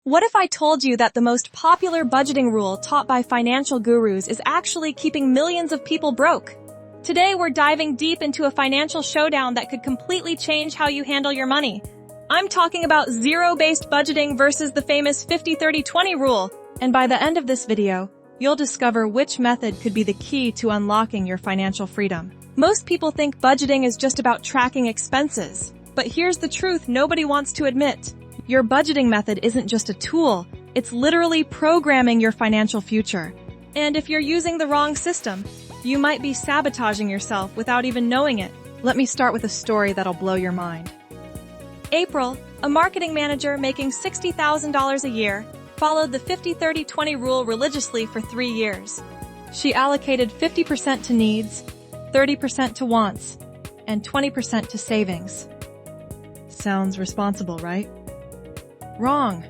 What if I told you that the most popular budgeting rule taught by financial gurus is actually keeping millions of people broke? Today we're diving deep into a financial showdown that could completely change how you handle your money. I'm talking about zero-based budgeting versus the famous 50-30-20 rule. And by the end of this video, you'll discover which method could be the key to unlocking your financial freedom. Most people think budgeting is just about tracking expenses. But here's the truth nobody wants to admit. Your budgeting method isn't just a tool, it's literally programming your financial future. And if you're using the wrong system, you might be sabotaging yourself without even knowing it. Let me start with a story that'll blow your mind. April, a marketing manager making $60,000 a year, followed the 50-30-20 rule religiously for 3 years. She allocated 50% to needs, 30% to wants, and 20% to savings. Sounds responsible, right? Wrong.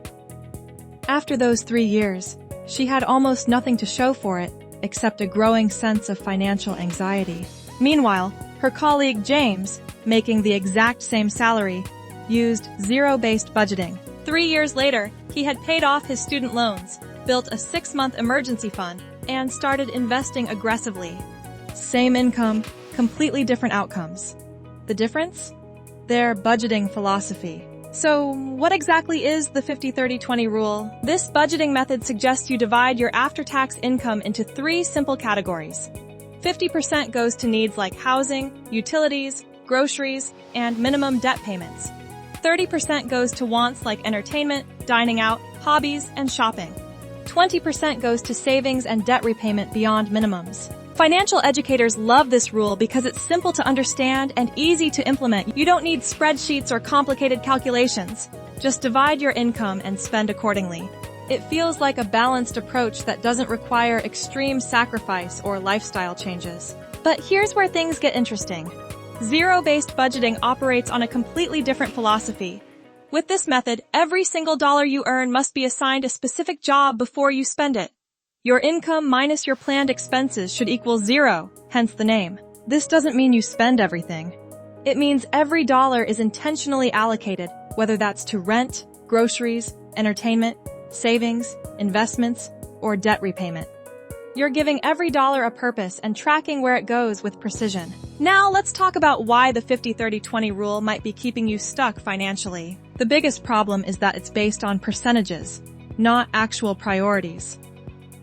After those 3 years, she had almost nothing to show for it, except a growing sense of financial anxiety. Meanwhile, her colleague James, making the exact same salary, used zero-based budgeting. 3 years later, he had paid off his student loans, built a 6-month emergency fund, and started investing aggressively. Same income, completely different outcomes. The difference? Their budgeting philosophy. So, what exactly is the 50-30-20 rule? This budgeting method suggests you divide your after-tax income into 3 simple categories. 50% goes to needs like housing, utilities, groceries, and minimum debt payments. 30% goes to wants like entertainment, dining out, hobbies, and shopping. 20% goes to savings and debt repayment beyond minimums. Financial educators love this rule because it's simple to understand and easy to implement. You don't need spreadsheets or complicated calculations. Just divide your income and spend accordingly. It feels like a balanced approach that doesn't require extreme sacrifice or lifestyle changes. But here's where things get interesting. Zero-based budgeting operates on a completely different philosophy. With this method, every single dollar you earn must be assigned a specific job before you spend it. Your income minus your planned expenses should equal 0, hence the name. This doesn't mean you spend everything. It means every dollar is intentionally allocated, whether that's to rent, groceries, entertainment, savings, investments, or debt repayment. You're giving every dollar a purpose and tracking where it goes with precision. Now let's talk about why the 50-30-20 rule might be keeping you stuck financially. The biggest problem is that it's based on percentages, not actual priorities.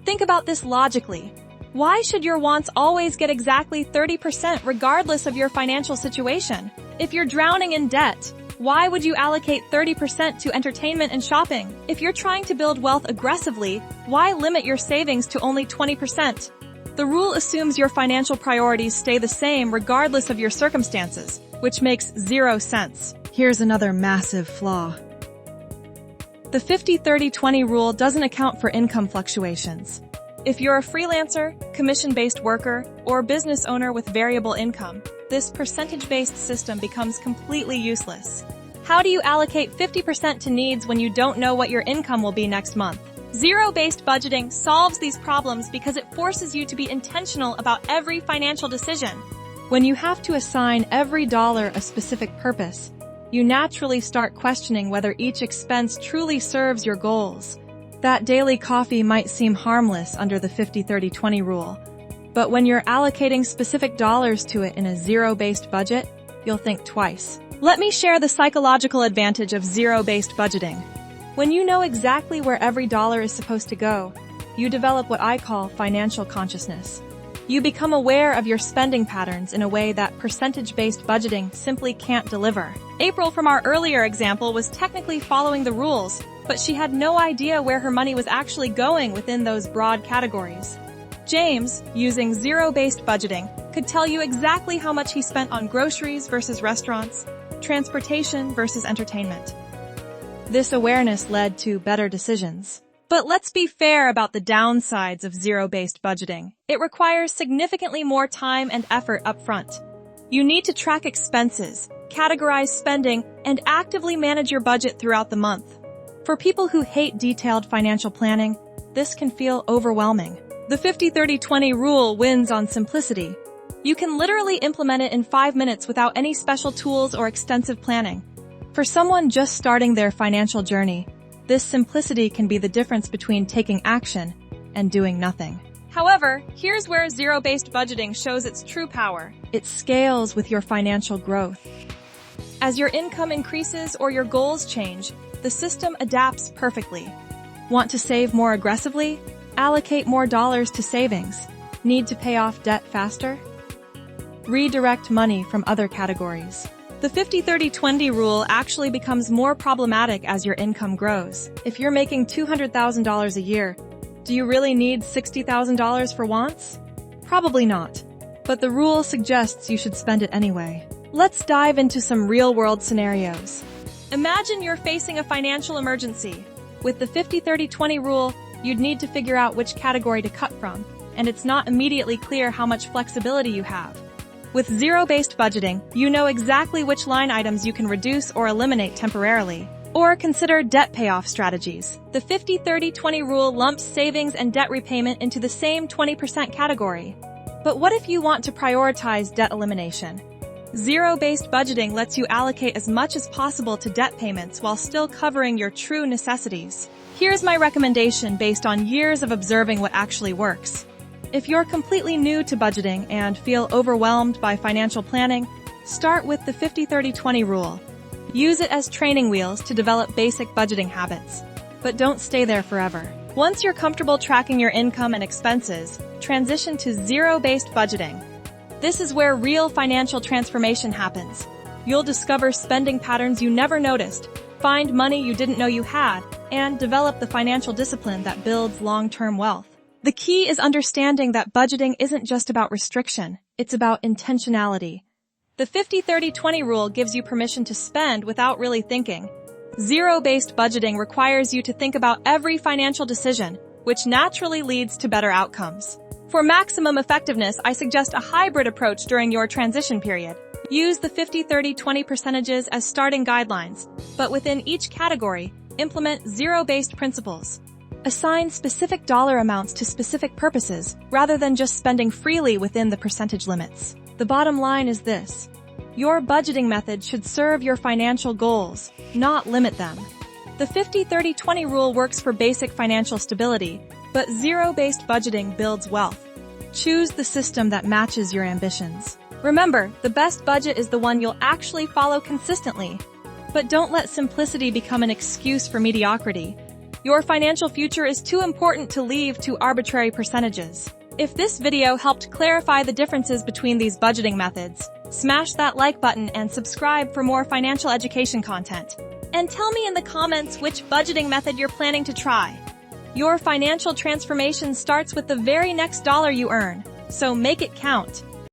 Think about this logically. Why should your wants always get exactly 30% regardless of your financial situation? If you're drowning in debt, why would you allocate 30% to entertainment and shopping? If you're trying to build wealth aggressively, why limit your savings to only 20%? The rule assumes your financial priorities stay the same regardless of your circumstances, which makes 0 sense. Here's another massive flaw. The 50-30-20 rule doesn't account for income fluctuations. If you're a freelancer, commission-based worker, or business owner with variable income, this percentage-based system becomes completely useless. How do you allocate 50% to needs when you don't know what your income will be next month? Zero-based budgeting solves these problems because it forces you to be intentional about every financial decision. When you have to assign every dollar a specific purpose, you naturally start questioning whether each expense truly serves your goals. That daily coffee might seem harmless under the 50-30-20 rule, but when you're allocating specific dollars to it in a zero-based budget, you'll think twice. Let me share the psychological advantage of zero-based budgeting. When you know exactly where every dollar is supposed to go, you develop what I call financial consciousness. You become aware of your spending patterns in a way that percentage-based budgeting simply can't deliver. April from our earlier example was technically following the rules, but she had no idea where her money was actually going within those broad categories. James, using zero-based budgeting, could tell you exactly how much he spent on groceries versus restaurants, transportation versus entertainment. This awareness led to better decisions. But let's be fair about the downsides of zero-based budgeting. It requires significantly more time and effort upfront. You need to track expenses, categorize spending, and actively manage your budget throughout the month. For people who hate detailed financial planning, this can feel overwhelming. The 50-30-20 rule wins on simplicity. You can literally implement it in 5 minutes without any special tools or extensive planning. For someone just starting their financial journey, This simplicity can be the difference between taking action and doing nothing. However, here's where zero-based budgeting shows its true power. It scales with your financial growth. As your income increases or your goals change, the system adapts perfectly. Want to save more aggressively? Allocate more dollars to savings. Need to pay off debt faster? Redirect money from other categories. The 50-30-20 rule actually becomes more problematic as your income grows. If you're making $200,000 a year, do you really need $60,000 for wants? Probably not. But the rule suggests you should spend it anyway. Let's dive into some real-world scenarios. Imagine you're facing a financial emergency. With the 50-30-20 rule, you'd need to figure out which category to cut from, and it's not immediately clear how much flexibility you have. With zero-based budgeting, you know exactly which line items you can reduce or eliminate temporarily. Or consider debt payoff strategies. The 50-30-20 rule lumps savings and debt repayment into the same 20% category. But what if you want to prioritize debt elimination? Zero-based budgeting lets you allocate as much as possible to debt payments while still covering your true necessities. Here's my recommendation based on years of observing what actually works. If you're completely new to budgeting and feel overwhelmed by financial planning, start with the 50-30-20 rule. Use it as training wheels to develop basic budgeting habits. But don't stay there forever. Once you're comfortable tracking your income and expenses, transition to zero-based budgeting. This is where real financial transformation happens. You'll discover spending patterns you never noticed, find money you didn't know you had, and develop the financial discipline that builds long-term wealth. The key is understanding that budgeting isn't just about restriction, it's about intentionality. The 50-30-20 rule gives you permission to spend without really thinking. Zero-based budgeting requires you to think about every financial decision, which naturally leads to better outcomes. For maximum effectiveness, I suggest a hybrid approach during your transition period. Use the 50-30-20 percentages as starting guidelines, but within each category, implement zero-based principles. Assign specific dollar amounts to specific purposes, rather than just spending freely within the percentage limits. The bottom line is this. Your budgeting method should serve your financial goals, not limit them. The 50-30-20 rule works for basic financial stability, but zero-based budgeting builds wealth. Choose the system that matches your ambitions. Remember, the best budget is the one you'll actually follow consistently. But don't let simplicity become an excuse for mediocrity. Your financial future is too important to leave to arbitrary percentages. If this video helped clarify the differences between these budgeting methods, smash that like button and subscribe for more financial education content. And tell me in the comments which budgeting method you're planning to try. Your financial transformation starts with the very next dollar you earn, so make it count.